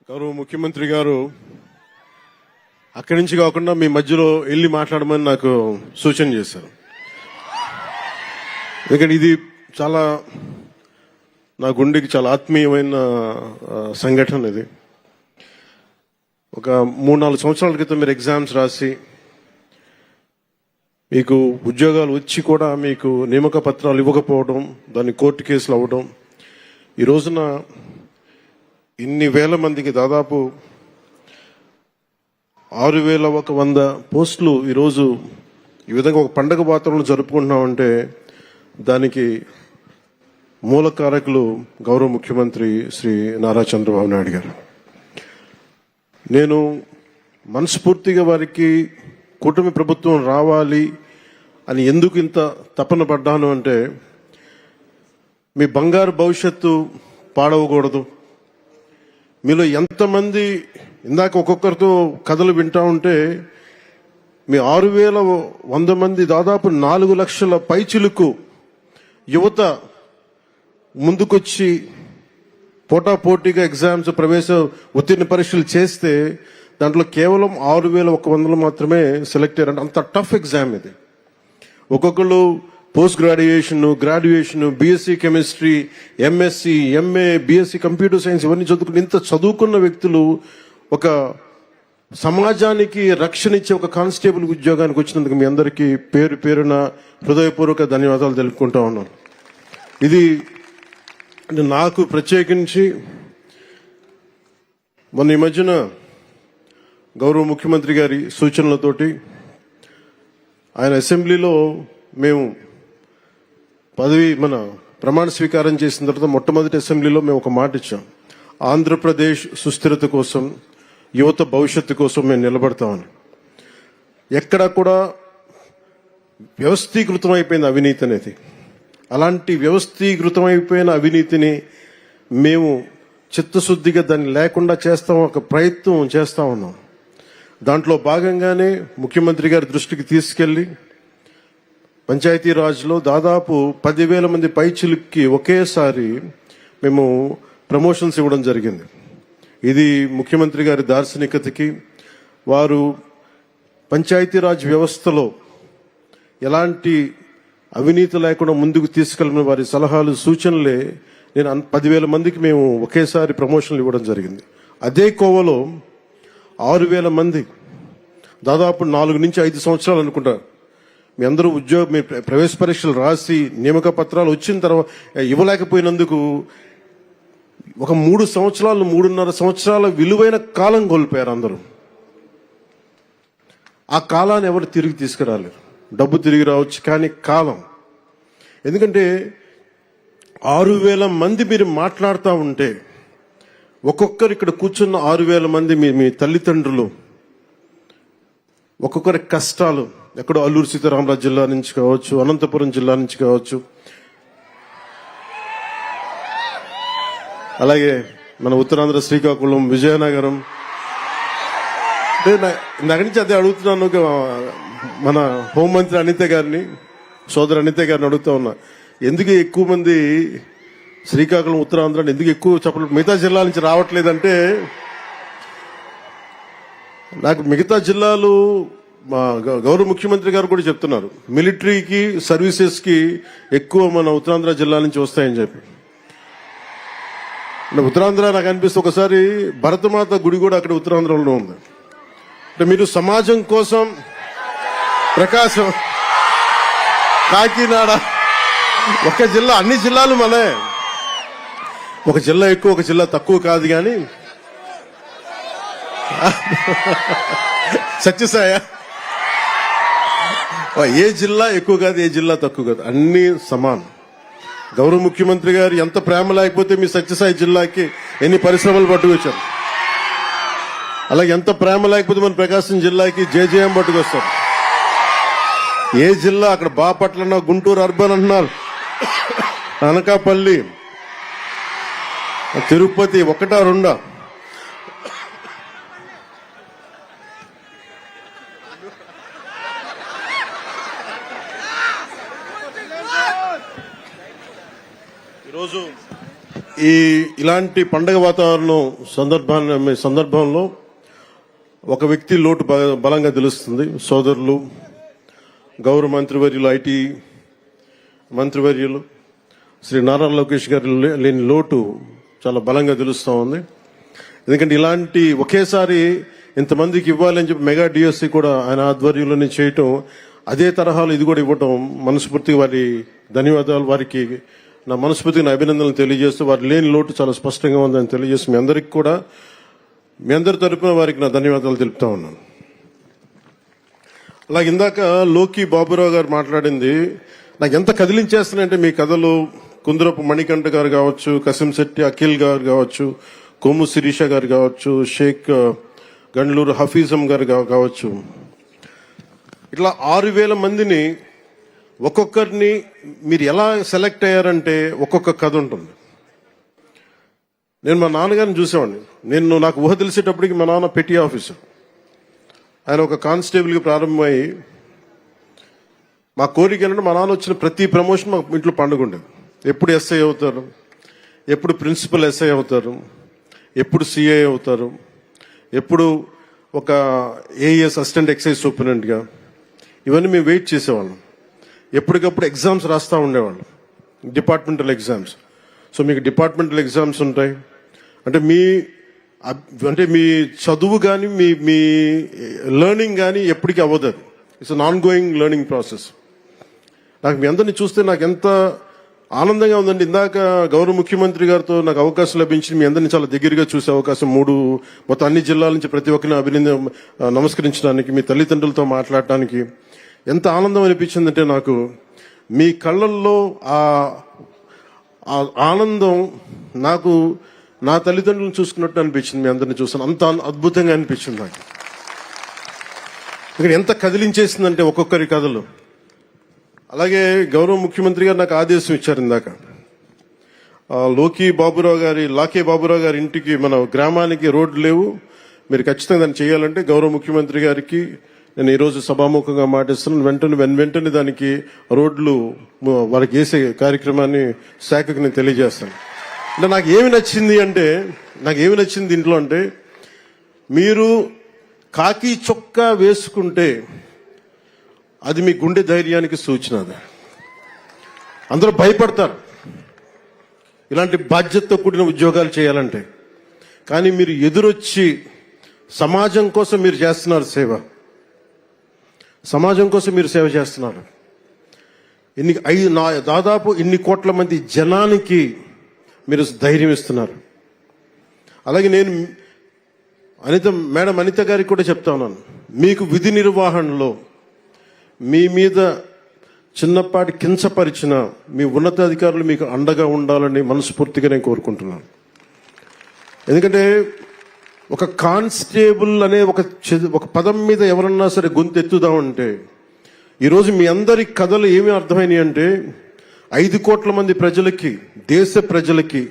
గౌరవ ముఖ్యమంత్రి గారు అక్కడి నుంచి కాకుండా మీ మధ్యలో వెళ్ళి మాట్లాడమని నాకు సూచన చేశారు. ఎందుకంటే ఇది చాలా నా గుండెకి చాలా ఆత్మీయమైన సంఘటన. ఇది ఒక 3-4 సంవత్సరాల క్రితం మీరు ఎగ్జామ్స్ రాసి మీకు ఉద్యోగాలు వచ్చి కూడా మీకు నియామక పత్రాలు ఇవ్వకపోవడం, దాన్ని కోర్టు కేసులు అవ్వడం, ఈ రోజున ఇన్ని వేల మందికి దాదాపు 6,100 పోస్టులు ఈరోజు ఈ విధంగా ఒక పండగ వాతావరణం జరుపుకుంటున్నామంటే దానికి మూల కారకులు గౌరవ ముఖ్యమంత్రి శ్రీ నారా చంద్రబాబు నాయుడు గారు. నేను మనస్ఫూర్తిగా వారికి కూటమి ప్రభుత్వం రావాలి అని ఎందుకు ఇంత తపన పడ్డాను అంటే, మీ బంగారు భవిష్యత్తు పాడవకూడదు. మీలో ఎంతమంది ఇందాక ఒక్కొక్కరితో కథలు వింటా ఉంటే మీ 6,100 మంది దాదాపు 4 లక్షల పైచిలుకు యువత ముందుకొచ్చి పోటాపోటీగా ఎగ్జామ్స్ ప్రవేశ ఉత్తీర్ణ పరీక్షలు చేస్తే దాంట్లో కేవలం 6,100 మాత్రమే సెలెక్ట్ అయ్యారంటే అంత టఫ్ ఎగ్జామ్ ఇది. ఒక్కొక్కరు post graduation, BSc chemistry, MSc, MA, BSc computer science ఇవన్నీ చదువుకుని ఇంత చదువుకున్న వ్యక్తులు ఒక సమాజానికి రక్షణ ఇచ్చే ఒక కానిస్టేబుల్ ఉద్యోగానికి వచ్చినందుకు మీ అందరికీ పేరు పేరున హృదయపూర్వక ధన్యవాదాలు తెలుపుకుంటా ఉన్నాను. ఇది నాకు ప్రత్యేకించి మొన్న ఈ మధ్యన గౌరవ ముఖ్యమంత్రి గారి సూచనలతోటి ఆయన అసెంబ్లీలో మేము మన ప్రమాణ స్వీకారం చేసిన తర్వాత మొట్టమొదటి అసెంబ్లీలో మేము ఒక మాట ఇచ్చాం. ఆంధ్రప్రదేశ్ సుస్థిరత కోసం, యువత భవిష్యత్తు కోసం మేము నిలబడతామని. ఎక్కడా కూడా వ్యవస్థీకృతం అయిపోయింది అవినీతి అనేది. అలాంటి వ్యవస్థీకృతమైపోయిన అవినీతిని మేము చిత్తశుద్ధిగా దాన్ని లేకుండా చేస్తాం, ఒక ప్రయత్నం చేస్తా ఉన్నాం. దాంట్లో భాగంగానే ముఖ్యమంత్రి గారి దృష్టికి తీసుకెళ్లి పంచాయతీరాజ్లో దాదాపు 10,000 మంది పైచిలుక్కి ఒకేసారి మేము ప్రమోషన్స్ ఇవ్వడం జరిగింది. ఇది ముఖ్యమంత్రి గారి దార్శనికతకి, వారు పంచాయతీరాజ్ వ్యవస్థలో ఎలాంటి అవినీతి లేకుండా ముందుకు తీసుకెళ్లిన వారి సలహాలు, సూచనలే నేను 10,000 మందికి మేము ఒకేసారి ప్రమోషన్లు ఇవ్వడం జరిగింది. అదే కోవలో 6,000 మంది దాదాపు 4 నుంచి 5 సంవత్సరాలు అనుకుంటారు మీ అందరూ మీ ప్రవేశ పరీక్షలు రాసి నియామక పత్రాలు వచ్చిన తర్వాత ఇవ్వలేకపోయినందుకు ఒక 3 సంవత్సరాలు, 3.5 సంవత్సరాల విలువైన కాలం కోల్పోయారు అందరూ. ఆ కాలాన్ని ఎవరు తిరిగి తీసుకురాలేరు. డబ్బు తిరిగి రావచ్చు కానీ కాలం, ఎందుకంటే 6,000 మంది మీరు మాట్లాడుతూ ఉంటే ఒక్కొక్కరు ఇక్కడ కూర్చున్న 6,000 మంది మీ తల్లిదండ్రులు, ఒక్కొక్కరి కష్టాలు ఎక్కడో అల్లూరు సీతారామరాజు జిల్లా నుంచి కావచ్చు, అనంతపురం జిల్లా నుంచి కావచ్చు, అలాగే మన ఉత్తరాంధ్ర శ్రీకాకుళం, విజయనగరం. నాకు నుంచి అదే అడుగుతున్నాను. మన హోంమంత్రి అనిత గారిని, సోదరు అనిత గారిని అడుగుతా ఉన్నా, ఎందుకు ఎక్కువ మంది శ్రీకాకుళం, ఉత్తరాంధ్ర ఎందుకు ఎక్కువ చెప్పలేదు, మిగతా జిల్లాల నుంచి రావట్లేదంటే, నాకు మిగతా జిల్లాలు మా గౌరవ ముఖ్యమంత్రి గారు కూడా చెప్తున్నారు, మిలిటరీకి సర్వీసెస్ కి ఎక్కువ మన ఉత్తరాంధ్ర జిల్లా నుంచి వస్తాయని చెప్పి. ఉత్తరాంధ్ర నాకు అనిపిస్తే ఒకసారి భరతమాత గుడి కూడా అక్కడ ఉత్తరాంధ్రలో ఉంది. అంటే మీరు సమాజం కోసం ప్రకాశం, కాకినాడ, ఒక జిల్లా, అన్ని జిల్లాలు మనే, ఒక జిల్లా ఎక్కువ ఒక జిల్లా తక్కువ కాదు. కానీ సత్యసాయ ఏ జిల్లా ఎక్కువ కాదు, ఏ జిల్లా తక్కువ కాదు, అన్ని సమానం. గౌరవ ముఖ్యమంత్రి గారు ఎంత ప్రేమ లేకపోతే మీ సత్యసాయి జిల్లాకి ఎన్ని పరిశ్రమలు పట్టుకొచ్చారు, అలాగే ఎంత ప్రేమ లేకపోతే మన ప్రకాశం జిల్లాకి జేజేఎం పట్టుకొస్తారు. ఏ జిల్లా అక్కడ బాపట్ల అన్నా, గుంటూరు అర్బన్ అంటున్నారు, అనకాపల్లి, తిరుపతి, 1-2. ఈరోజు ఇలాంటి పండగ వాతావరణం సందర్భంలో ఒక వ్యక్తి లోటు బలంగా తెలుస్తుంది. సోదరులు, గౌరవ మంత్రివర్యులు, ఐటీ మంత్రివర్యులు శ్రీ నారా లోకేష్ గారు లేని లోటు చాలా బలంగా తెలుస్తూ ఉంది. ఎందుకంటే ఇలాంటి ఒకేసారి ఇంతమందికి ఇవ్వాలని చెప్పి మెగా డిఎస్సి కూడా ఆయన ఆధ్వర్యంలోనే చేయటం, అదే తరహాలో ఇది కూడా ఇవ్వటం మనస్ఫూర్తిగా వారి ధన్యవాదాలు, వారికి నా మనస్ఫూర్తిగా నా అభినందనలు తెలియజేస్తూ, వారి లేని లోటు చాలా స్పష్టంగా ఉందని తెలియజేస్తూ మీ అందరికి కూడా, మీ అందరి తరపున వారికి నా ధన్యవాదాలు తెలుపుతా ఉన్నాను. అలాగే ఇందాక లోకి బాబురావు గారు మాట్లాడింది నాకు ఎంత కదిలించేస్తున్నాయంటే, మీ కథలు కుందరపు మణికంఠ గారు కావచ్చు, కసింశెట్టి అఖిల్ గారు కావచ్చు, కొమ్ము శిరీష గారు కావచ్చు, షేక్ గండ్లూరు హఫీజం గారు కావచ్చు, ఇట్లా 6,000 మందిని ఒక్కొక్కరిని మీరు ఎలా సెలెక్ట్ అయ్యారంటే ఒక్కొక్క కథ ఉంటుంది. నేను మా నాన్నగారిని చూసేవాడిని. నాకు ఊహ తెలిసేటప్పటికి మా నాన్న పెట్టి ఆఫీసర్, ఆయన ఒక కానిస్టేబుల్గా ప్రారంభమై, మా కోరిక ఏంటంటే మా నాన్న వచ్చిన ప్రతి ప్రమోషన్ మా ఇంట్లో పండుగ ఉండేది. ఎప్పుడు ఎస్ఐ అవుతారు, ఎప్పుడు ప్రిన్సిపల్ ఎస్ఐ అవుతారు, ఎప్పుడు సిఐ అవుతారు, ఎప్పుడు ఒక ఏఎస్ అసిస్టెంట్ ఎక్సైజ్ సూపరింటెండెంట్గా, ఇవన్నీ మేము వెయిట్ చేసేవాళ్ళం. ఎప్పటికప్పుడు ఎగ్జామ్స్ రాస్తూ ఉండేవాళ్ళం, డిపార్ట్మెంటల్ ఎగ్జామ్స్. సో మీకు డిపార్ట్మెంటల్ ఎగ్జామ్స్ ఉంటాయి అంటే మీ చదువు కానీ మీ లెర్నింగ్ కానీ ఎప్పటికీ అవ్వదు. అది it's an on going learning process. నాకు మీ అందరినీ చూస్తే నాకు ఎంత ఆనందంగా ఉందండి. ఇందాక గౌరవ ముఖ్యమంత్రి గారితో నాకు అవకాశం లభించింది, మీ అందరినీ చాలా దగ్గరగా చూసే అవకాశం, మొత్తం అన్ని జిల్లాల నుంచి ప్రతి ఒక్కరిని నమస్కరించడానికి, మీ తల్లిదండ్రులతో మాట్లాడటానికి ఎంత ఆనందం అనిపించిందంటే, నాకు మీ కళ్ళల్లో ఆ ఆనందం నాకు నా తల్లిదండ్రులను చూసుకున్నట్టు అనిపించింది. మీ అందరిని చూసాను, అంత అద్భుతంగా అనిపించింది నాకు. ఇక్కడ ఎంత కదిలించేసిందంటే ఒక్కొక్కరి కథలు. అలాగే గౌరవ ముఖ్యమంత్రి గారు నాకు ఆదేశం ఇచ్చారు ఇందాక, లాకే బాబురావు గారి ఇంటికి, మన గ్రామానికి రోడ్లు లేవు, మీరు ఖచ్చితంగా దాన్ని చేయాలంటే గౌరవ ముఖ్యమంత్రి గారికి నేను ఈరోజు సభాముఖంగా మాటిస్తున్నాను. వెంటనే దానికి రోడ్లు వారికి వేసే కార్యక్రమాన్ని శాఖకు నేను తెలియజేస్తాను. అంటే నాకు ఏమి నచ్చింది దీంట్లో అంటే, మీరు కాకి చొక్కా వేసుకుంటే అది మీ గుండె ధైర్యానికి సూచన. అది అందరూ భయపడతారు ఇలాంటి బాధ్యతతో కూడిన ఉద్యోగాలు చేయాలంటే. కానీ మీరు ఎదురొచ్చి సమాజం కోసం మీరు చేస్తున్నారు సేవ, సమాజం కోసం మీరు సేవ చేస్తున్నారు. దాదాపు ఇన్ని కోట్ల మంది జనానికి మీరు ధైర్యం ఇస్తున్నారు. అలాగే నేను మేడం అనిత గారికి కూడా చెప్తా ఉన్నాను, మీకు విధి నిర్వహణలో మీ మీద చిన్నపాటి కించపరిచిన మీ ఉన్నతాధికారులు మీకు అండగా ఉండాలని మనస్ఫూర్తిగా నేను కోరుకుంటున్నాను. ఎందుకంటే ఒక కానిస్టేబుల్ అనే ఒక పదం మీద ఎవరన్నా సరే గొంతెత్తుదామంటే, ఈరోజు మీ అందరి కథలు ఏమి అర్థమైనాయి అంటే, 5 కోట్ల మంది ప్రజలకి, దేశ ప్రజలకి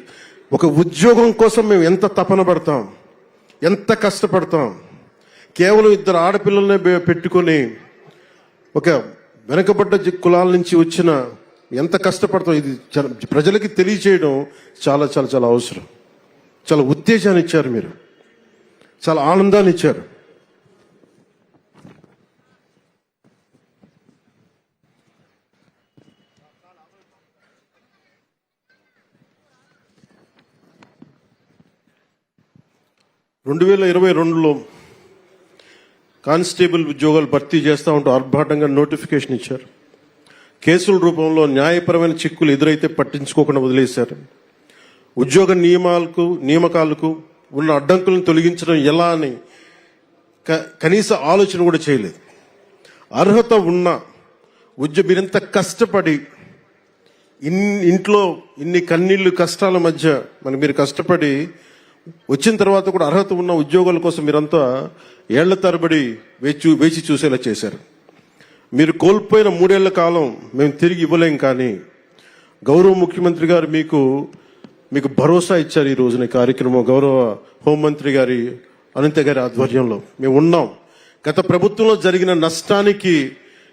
ఒక ఉద్యోగం కోసం మేము ఎంత తపన పడతాం, ఎంత కష్టపడతాం. కేవలం 2 ఆడపిల్లలనే పెట్టుకొని ఒక వెనకబడ్డ కులాల నుంచి వచ్చిన ఎంత కష్టపడతాం, ఇది ప్రజలకి తెలియచేయడం చాలా చాలా చాలా అవసరం. చాలా ఉత్తేజాన్ని ఇచ్చారు మీరు, చాలా ఆనందాన్ని ఇచ్చారు. రెండు 2022లో కానిస్టేబుల్ ఉద్యోగాలు భర్తీ చేస్తూ ఉంటూ ఆర్భాటంగా నోటిఫికేషన్ ఇచ్చారు. కేసుల రూపంలో న్యాయపరమైన చిక్కులు ఎదురైతే పట్టించుకోకుండా వదిలేశారు. ఉద్యోగ నియామకాలకు ఉన్న అడ్డంకులను తొలగించడం ఎలా అని కనీస ఆలోచన కూడా చేయలేదు. అర్హత ఉన్న మీరింత కష్టపడి ఇంట్లో ఇన్ని కన్నీళ్లు కష్టాల మధ్య మీరు కష్టపడి వచ్చిన తర్వాత కూడా అర్హత ఉన్న ఉద్యోగాల కోసం మీరంతా ఏళ్ల తరబడి వేచి చూసేలా చేశారు. మీరు కోల్పోయిన 3 ఏళ్ల కాలం మేము తిరిగి ఇవ్వలేం, కానీ గౌరవ ముఖ్యమంత్రి గారు మీకు భరోసా ఇచ్చారు. ఈ రోజున కార్యక్రమం గౌరవ హోంమంత్రి గారి అనిత గారి ఆధ్వర్యంలో మేము ఉన్నాం. గత ప్రభుత్వంలో జరిగిన నష్టానికి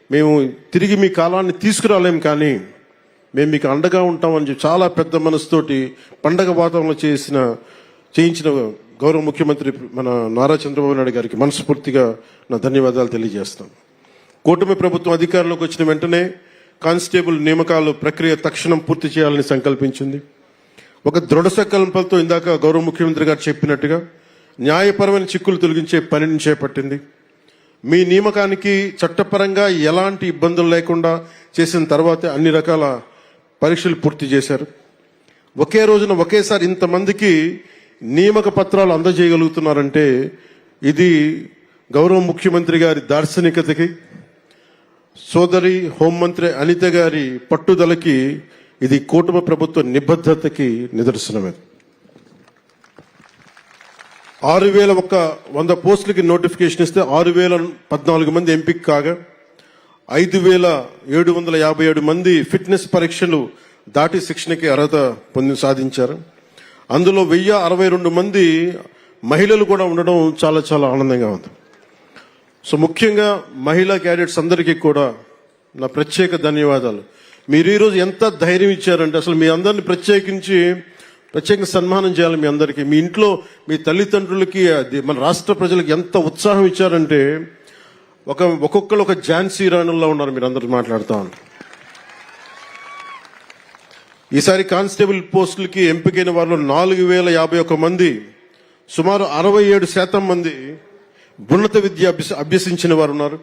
మేము తిరిగి మీ కాలాన్ని తీసుకురాలేం, కానీ మేము మీకు అండగా ఉంటామని చెప్పి చాలా పెద్ద మనసుతోటి పండగ వాతావరణంలో చేయించిన గౌరవ ముఖ్యమంత్రి మన నారా చంద్రబాబు నాయుడు గారికి మనస్ఫూర్తిగా నా ధన్యవాదాలు తెలియజేస్తాను. కూటమి ప్రభుత్వం అధికారంలోకి వచ్చిన వెంటనే కానిస్టేబుల్ నియామకాలు ప్రక్రియ తక్షణం పూర్తి చేయాలని సంకల్పించింది. ఒక దృఢ సంకల్పంతో ఇందాక గౌరవ ముఖ్యమంత్రి గారు చెప్పినట్టుగా న్యాయపరమైన చిక్కులు తొలగించే పనిని చేపట్టింది. మీ నియామకానికి చట్టపరంగా ఎలాంటి ఇబ్బందులు లేకుండా చేసిన తర్వాతే అన్ని రకాల పరీక్షలు పూర్తి చేశారు. ఒకే రోజున ఒకేసారి ఇంతమందికి నియామక పత్రాలు అందజేయగలుగుతున్నారంటే ఇది గౌరవ ముఖ్యమంత్రి గారి దార్శనికతకి, సోదరి హోంమంత్రి అనిత గారి పట్టుదలకి, ఇది కూటమి ప్రభుత్వ నిబద్ధతకి నిదర్శనమే. 6,100 పోస్టులకి నోటిఫికేషన్ ఇస్తే 6,014 మంది ఎంపిక కాగా 5,757 మంది ఫిట్నెస్ పరీక్షలు దాటి శిక్షణకి అర్హత సాధించారు. అందులో 1,062 మంది మహిళలు కూడా ఉండడం చాలా చాలా ఆనందంగా ఉంది. సో ముఖ్యంగా మహిళా క్యాడెట్స్ అందరికీ కూడా నా ప్రత్యేక ధన్యవాదాలు. మీరు ఈరోజు ఎంత ధైర్యం ఇచ్చారంటే అసలు మీ అందరిని ప్రత్యేకంగా సన్మానం చేయాలి. మీ అందరికీ, మీ ఇంట్లో మీ తల్లిదండ్రులకి, మన రాష్ట్ర ప్రజలకు ఎంత ఉత్సాహం ఇచ్చారంటే ఒక్కొక్కరు ఒక ఝాన్సీ రాణుల్లో ఉన్నారు. మీరు అందరూ మాట్లాడుతూ ఉన్నారు. ఈసారి కానిస్టేబుల్ పోస్టులకి ఎంపికైన వారిలో 4,051 మంది, సుమారు 67% మంది ఉన్నత విద్య అభ్యసించిన వారు ఉన్నారు.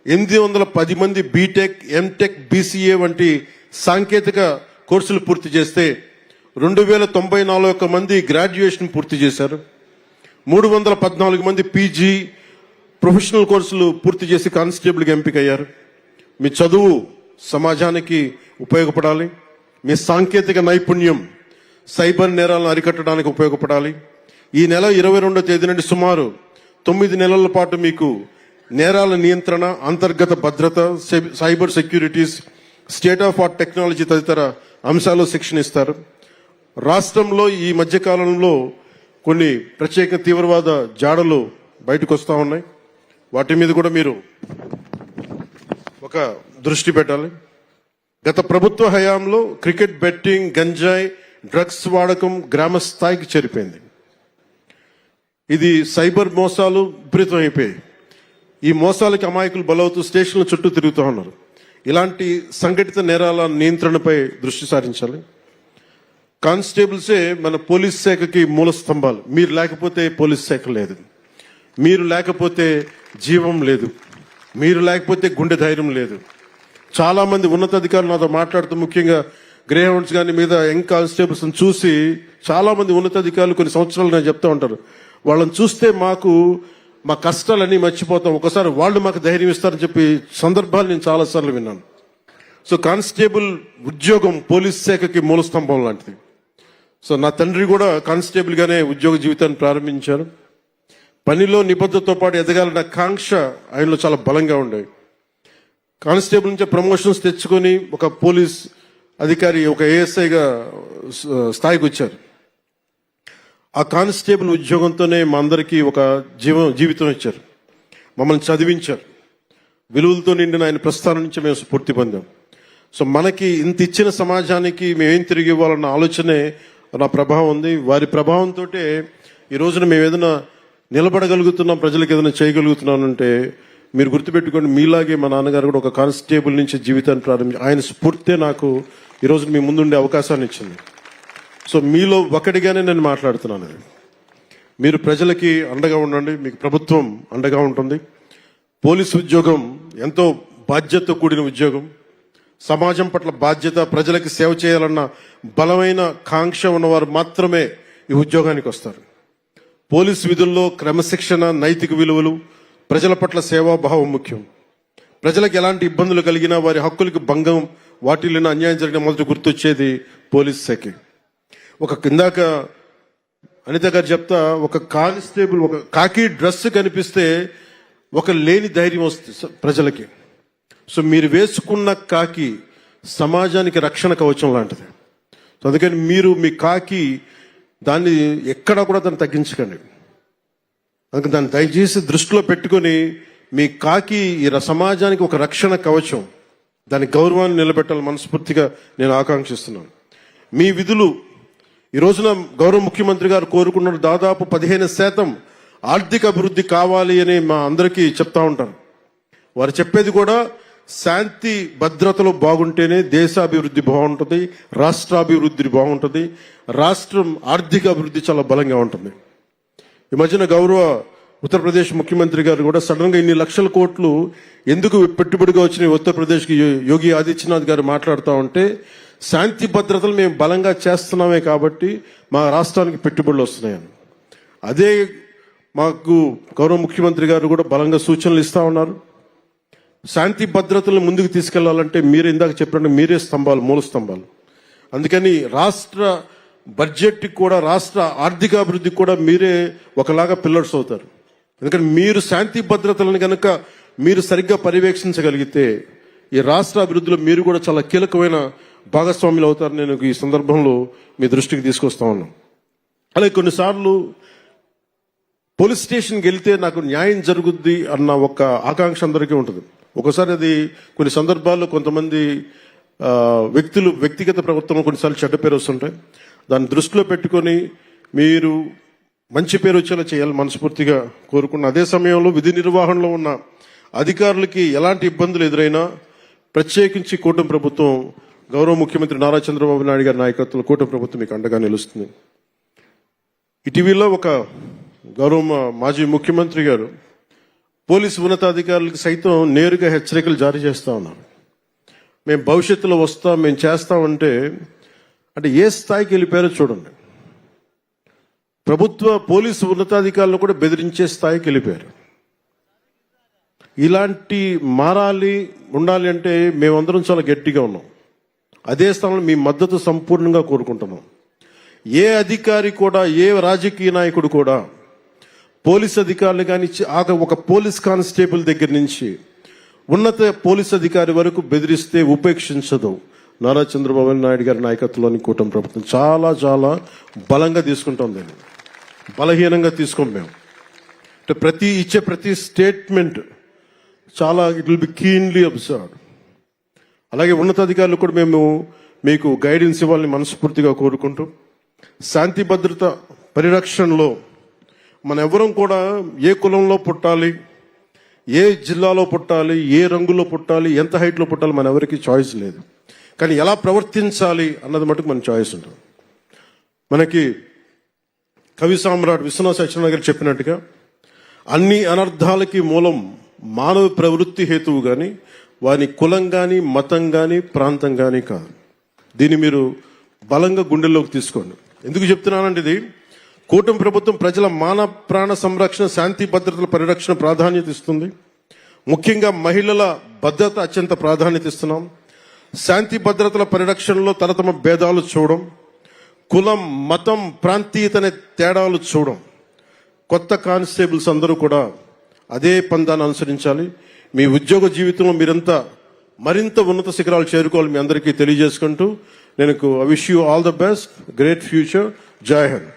810 మంది బీటెక్, ఎంటెక్, బీసీఏ వంటి సాంకేతిక కోర్సులు పూర్తి చేస్తే 2,094 మంది గ్రాడ్యుయేషన్ పూర్తి చేశారు. 314 మంది పీజీ, ప్రొఫెషనల్ కోర్సులు పూర్తి చేసి కానిస్టేబుల్గా ఎంపికయ్యారు. మీ చదువు సమాజానికి ఉపయోగపడాలి. మీ సాంకేతిక నైపుణ్యం సైబర్ నేరాలను అరికట్టడానికి ఉపయోగపడాలి. ఈ నెల 22వ తేదీ నుండి సుమారు 9 నెలల పాటు మీకు నేరాల నియంత్రణ, అంతర్గత భద్రత, cyber securities, state of art technology తదితర అంశాల్లో శిక్షణ ఇస్తారు. రాష్ట్రంలో ఈ మధ్యకాలంలో కొన్ని ప్రత్యేక తీవ్రవాద జాడలు బయటకు వస్తూ ఉన్నాయి. వాటి మీద కూడా మీరు ఒక దృష్టి పెట్టాలి. గత ప్రభుత్వ హయాంలో క్రికెట్ బెట్టింగ్, గంజాయి, డ్రగ్స్ వాడకం గ్రామ స్థాయికి చేరిపోయింది. ఇది సైబర్ మోసాలు విపరీతం అయిపోయాయి. ఈ మోసాలకి అమాయకులు బలవుతూ స్టేషన్ల చుట్టూ తిరుగుతూ ఉన్నారు. ఇలాంటి సంఘటిత నేరాల నియంత్రణపై దృష్టి సారించాలి. కానిస్టేబుల్సే మన పోలీస్ శాఖకి మూల స్తంభాలు. మీరు లేకపోతే పోలీస్ శాఖ లేదు, మీరు లేకపోతే జీవం లేదు, మీరు లేకపోతే గుండె ధైర్యం లేదు. చాలా మంది ఉన్నతాధికారులు నాతో మాట్లాడుతూ, ముఖ్యంగా గ్రే హౌండ్స్ కానీ మీద యంగ్ కానిస్టేబుల్స్ చూసి చాలా మంది ఉన్నతాధికారులు కొన్ని సంవత్సరాలు నేను చెప్తా ఉంటారు, వాళ్ళని చూస్తే మా కష్టాలన్నీ మర్చిపోతాం, ఒకసారి వాళ్ళు మాకు ధైర్యం ఇస్తారని చెప్పి సందర్భాలు నేను చాలాసార్లు విన్నాను. సో కానిస్టేబుల్ ఉద్యోగం పోలీస్ శాఖకి మూల స్తంభం లాంటిది. సో నా తండ్రి కూడా కానిస్టేబుల్ గానే ఉద్యోగ జీవితాన్ని ప్రారంభించారు. పనిలో నిబద్ధతతో పాటు ఎదగాలన్న కాంక్ష ఆయనలో చాలా బలంగా ఉండేవి. కానిస్టేబుల్ నుంచి ప్రమోషన్స్ తెచ్చుకొని ఒక పోలీస్ అధికారి, ఒక ఏఎస్ఐగా స్థాయికి వచ్చారు. ఆ కానిస్టేబుల్ ఉద్యోగంతోనే మా అందరికీ ఒక జీవితం ఇచ్చారు, మమ్మల్ని చదివించారు. విలువలతో నిండిన ఆయన ప్రస్థానం నుంచి మేము స్ఫూర్తి పొందాం. సో మనకి ఇంత ఇచ్చిన సమాజానికి మేమేం తిరిగి ఇవ్వాలన్న ఆలోచనే నా ప్రభావం ఉంది. వారి ప్రభావంతో ఈ రోజున మేము ఏదైనా నిలబడగలుగుతున్నాం, ప్రజలకు ఏదైనా చేయగలుగుతున్నానంటే మీరు గుర్తుపెట్టుకోండి, మీలాగే మా నాన్నగారు కూడా ఒక కానిస్టేబుల్ నుంచి జీవితాన్ని ప్రారంభించి ఆయన స్ఫూర్తే నాకు ఈరోజు మీ ముందుండే అవకాశాన్ని ఇచ్చింది. సో మీలో ఒకటిగానే నేను మాట్లాడుతున్నాను. మీరు ప్రజలకి అండగా ఉండండి, మీకు ప్రభుత్వం అండగా ఉంటుంది. పోలీసు ఉద్యోగం ఎంతో బాధ్యతతో కూడిన ఉద్యోగం. సమాజం పట్ల బాధ్యత, ప్రజలకి సేవ చేయాలన్న బలమైన కాంక్ష ఉన్నవారు మాత్రమే ఈ ఉద్యోగానికి వస్తారు. పోలీసు విధుల్లో క్రమశిక్షణ, నైతిక విలువలు, ప్రజల పట్ల సేవాభావం ముఖ్యం. ప్రజలకు ఎలాంటి ఇబ్బందులు కలిగినా, వారి హక్కులకు భంగం వాటిల్లిన అన్యాయం జరిగిన మొదటి గుర్తొచ్చేది పోలీస్ శాఖ. ఇందాక అనిత గారు చెప్తా, ఒక కానిస్టేబుల్ ఒక కాకి డ్రెస్ కనిపిస్తే ఒక లేని ధైర్యం వస్తుంది ప్రజలకి. సో మీరు వేసుకున్న కాకి సమాజానికి రక్షణ కవచం లాంటిది. సో అందుకని మీరు మీ కాకి దాన్ని ఎక్కడా కూడా దాన్ని తగ్గించకండి. అందుకని దాన్ని దయచేసి దృష్టిలో పెట్టుకొని మీ కాకి ఈ సమాజానికి ఒక రక్షణ కవచం. దాని గౌరవాన్ని నిలబెట్టాలని మనస్ఫూర్తిగా నేను ఆకాంక్షిస్తున్నాను. మీ విధులు ఈ రోజున గౌరవ ముఖ్యమంత్రి గారు కోరుకున్న దాదాపు 15% ఆర్థిక అభివృద్ధి కావాలి అని మా అందరికీ చెప్తా ఉంటారు. వారు చెప్పేది కూడా శాంతి భద్రతలు బాగుంటేనే దేశాభివృద్ధి బాగుంటుంది, రాష్ట్రాభివృద్ధి బాగుంటుంది, రాష్ట్రం ఆర్థిక అభివృద్ధి చాలా బలంగా ఉంటుంది. ఈ మధ్యన గౌరవ ఉత్తరప్రదేశ్ ముఖ్యమంత్రి గారు కూడా సడన్ గా ఇన్ని లక్షల కోట్లు ఎందుకు పెట్టుబడిగా వచ్చినాయి ఉత్తరప్రదేశ్కి యోగి ఆదిత్యనాథ్ గారు మాట్లాడుతూ ఉంటే, శాంతి భద్రతలు మేము బలంగా చేస్తున్నామే కాబట్టి మా రాష్ట్రానికి పెట్టుబడులు వస్తున్నాయని. అదే మాకు గౌరవ ముఖ్యమంత్రి గారు కూడా బలంగా సూచనలు ఇస్తా ఉన్నారు. శాంతి భద్రతలను ముందుకు తీసుకెళ్లాలంటే మీరు ఇందాక చెప్పినట్టు మీరే స్తంభాలు, మూల స్తంభాలు. అందుకని రాష్ట్ర బడ్జెట్ కూడా, రాష్ట్ర ఆర్థికాభివృద్ధికి కూడా మీరే ఒకలాగా పిల్లర్స్ అవుతారు. ఎందుకంటే మీరు శాంతి భద్రతలను కనుక మీరు సరిగ్గా పర్యవేక్షించగలిగితే ఈ రాష్ట్ర అభివృద్ధిలో మీరు కూడా చాలా కీలకమైన భాగస్వాములు అవుతారు. నేను ఈ సందర్భంలో మీ దృష్టికి తీసుకొస్తా ఉన్నాను. అలాగే కొన్నిసార్లు పోలీస్ స్టేషన్కి వెళ్తే నాకు న్యాయం జరుగుద్ది అన్న ఒక ఆకాంక్ష అందరికీ ఉంటుంది. ఒకసారి అది కొన్ని సందర్భాల్లో కొంతమంది వ్యక్తులు వ్యక్తిగత ప్రవర్తన కొన్నిసార్లు చెడ్డ పేరు వస్తుంటాయి. దాన్ని దృష్టిలో పెట్టుకొని మీరు మంచి పేరు వచ్చేలా చేయాలి మనస్ఫూర్తిగా కోరుకున్న. అదే సమయంలో విధి నిర్వహణలో ఉన్న అధికారులకి ఎలాంటి ఇబ్బందులు ఎదురైనా ప్రత్యేకించి కూటమి ప్రభుత్వం, గౌరవ ముఖ్యమంత్రి నారా చంద్రబాబు నాయుడు గారి నాయకత్వంలో కూటమి ప్రభుత్వం మీకు అండగా నిలుస్తుంది. ఇటీవల ఒక గౌరవ మాజీ ముఖ్యమంత్రి గారు పోలీసు ఉన్నతాధికారులకు సైతం నేరుగా హెచ్చరికలు జారీ చేస్తా ఉన్నారు. మేము భవిష్యత్తులో వస్తాం, మేము చేస్తామంటే అంటే ఏ స్థాయికి వెళ్ళిపోయారో చూడండి. ప్రభుత్వ పోలీసు ఉన్నతాధికారులు కూడా బెదిరించే స్థాయికి వెళ్ళిపోయారు. ఇలాంటి మారాలి, ఉండాలి అంటే మేమందరం చాలా గట్టిగా ఉన్నాం. అదే స్థానంలో మీ మద్దతు సంపూర్ణంగా కోరుకుంటున్నాం. ఏ అధికారి కూడా, ఏ రాజకీయ నాయకుడు కూడా పోలీస్ అధికారులు కానీ ఒక పోలీస్ కానిస్టేబుల్ దగ్గర నుంచి ఉన్నత పోలీస్ అధికారి వరకు బెదిరిస్తే ఉపేక్షించదు నారా చంద్రబాబు నాయుడు గారి నాయకత్వంలోని కూటమి ప్రభుత్వం. చాలా చాలా బలంగా తీసుకుంటాం, దాన్ని బలహీనంగా తీసుకోం మేము. అంటే ఇచ్చే ప్రతి స్టేట్మెంట్ చాలా it will be keenly observed. అలాగే ఉన్నతాధికారులు కూడా మేము మీకు గైడెన్స్ ఇవ్వాలని మనస్ఫూర్తిగా కోరుకుంటూ, శాంతి భద్రత పరిరక్షణలో మన ఎవరం కూడా ఏ కులంలో పుట్టాలి, ఏ జిల్లాలో పుట్టాలి, ఏ రంగులో పుట్టాలి, ఎంత హైట్లో పుట్టాలి మన ఎవరికి చాయిస్ లేదు. కానీ ఎలా ప్రవర్తించాలి అన్నది మటుకు మన చాయిస్ ఉంటుంది. మనకి కవి సామ్రాట్ విశ్వనాథ సత్యనారాయణ గారు చెప్పినట్టుగా అన్ని అనర్థాలకి మూలం మానవ ప్రవృత్తి హేతువు కానీ వాని కులం కానీ, మతం కానీ, ప్రాంతం కానీ కాదు. దీన్ని మీరు బలంగా గుండెల్లోకి తీసుకోండి. ఎందుకు చెప్తున్నానంటే, ఇది కూటమి ప్రభుత్వం ప్రజల మాన ప్రాణ సంరక్షణ, శాంతి భద్రతల పరిరక్షణ ప్రాధాన్యత ఇస్తుంది. ముఖ్యంగా మహిళల భద్రత అత్యంత ప్రాధాన్యత ఇస్తున్నాం. శాంతి భద్రతల పరిరక్షణలో తరతమ భేదాలు చూడడం, కులం, మతం, ప్రాంతీయత అనే తేడాలు చూడడం. కొత్త కానిస్టేబుల్స్ అందరూ కూడా అదే పందాన్ని అనుసరించాలి. మీ ఉద్యోగ జీవితంలో మీరంతా మరింత ఉన్నత శిఖరాలు చేరుకోవాలి మీ అందరికీ తెలియజేసుకుంటూ, నేను I wish you all the best, great future. జై హింద్.